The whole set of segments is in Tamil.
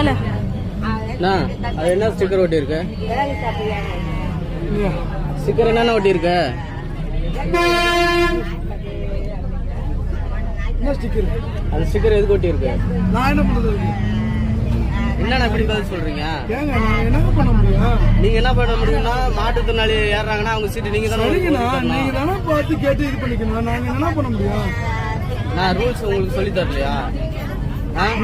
கேளு. அது என்ன ஸ்டிக்கர் ஒட்டி இருக்கு? ஸ்டிக்கர் என்னென்ன ஒட்டி இருக்கு? அந்த ஸ்டிக்கர் எதுக்கு ஒட்டி இருக்கு? நான் என்ன பண்றது? என்னண்ணா இப்படி பதில் சொல்றீங்க? ஏங்க நான் என்ன பண்ண முடியும்? நீங்க என்ன பண்ண முடியும்னா மாற்றுத்திறனாளி ஏறாங்கன்னா அவங்க சீட்டு நீங்க தானே நீங்க தானே பார்த்து கேட்டு இது பண்ணிக்கணும். நாங்க என்ன பண்ண முடியும்? நான் ரூல்ஸ் உங்களுக்கு சொல்லி தரலையா?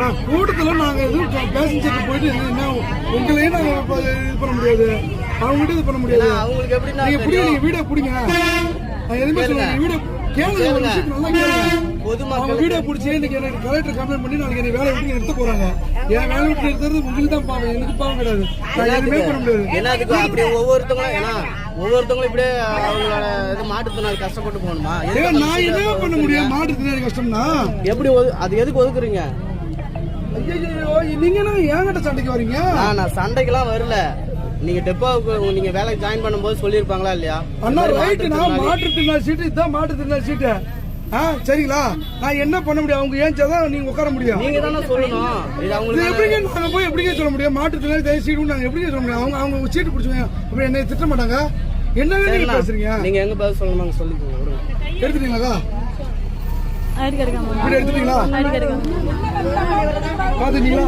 நான் கூட்டத்துல நாங்க எதுவும் பேசஞ்சருக்கு போயிட்டு என்ன உங்களையும் நாங்க இது பண்ண முடியாது, அவங்ககிட்ட இது பண்ண முடியாது. அவங்களுக்கு எப்படி நீங்க வீடியோ பிடிங்க. நான் எதுவுமே சொல்லுங்க, வீடியோ கேளுங்க, ஒரு விஷயத்தை நல்லா கேளுங்க. பொதுமக்கள் வீடியோ பிடிச்சி இன்னைக்கு எனக்கு கலெக்டர் கம்ப்ளைண்ட் பண்ணி நாளைக்கு எனக்கு வேலை விட்டு நிறுத்த போறாங்க. என் வேலை விட்டு நிறுத்துறது உங்களுக்கு தான் பாவம், எனக்கு பாவம் கிடையாது. நான் எதுவுமே பண்ண முடியாது. என்னதுக்கு அப்படி ஒவ்வொருத்தவங்களும் இப்படியே அவங்களோட இது மாற்றுத்திறனாளி கஷ்டப்பட்டு போகணுமா? நான் என்ன பண்ண முடியும்? மாற்றுத்திறனாளி கஷ்டம்னா எப்படி அது எதுக்கு ஒதுக்குறீங்க? நீங்க என்ன என்கிட்ட சண்டைக்கு வரீங்க? நான் சண்டைக்கெல்லாம் வரல. நீங்க டெப்போவுக்கு நீங்க வேலைக்கு ஜாயின் பண்ணும்போது சொல்லிருப்பாங்களா இல்லையா? அண்ணா ரைட்டுனா மாற்றுத்திறனாளி சீட்டு இதான் மாற்றுத்திறனாளி சீட்டு. சரிங்களா? நான் என்ன பண்ண முடியும்? அவங்க ஏன்ச்சாதான் நீங்க உட்கார முடியும். நீங்க தானே சொல்லணும். இது அவங்களுக்கு எப்படிங்க நாங்க போய் எப்படிங்க சொல்ல முடியும்? மாற்றுத்திறனாளி சீட்டு நாங்க எப்படிங்க சொல்ல முடியும்? அவங்க சீட்டு பிடிச்சுங்க அப்படி என்ன திட்ட மாட்டாங்க. என்னங்க நீங்க பேசுறீங்க? நீங்க எங்க பதில் சொல்லணும் சொல்லிக்கோங்க. எடுத்துட்டீங்களா? ஐடி கார்டு காமி. வீடியோ எடுத்துட்டீங்களா? ஐடி கார்டு காமி. பாத்துட்டீங்களா?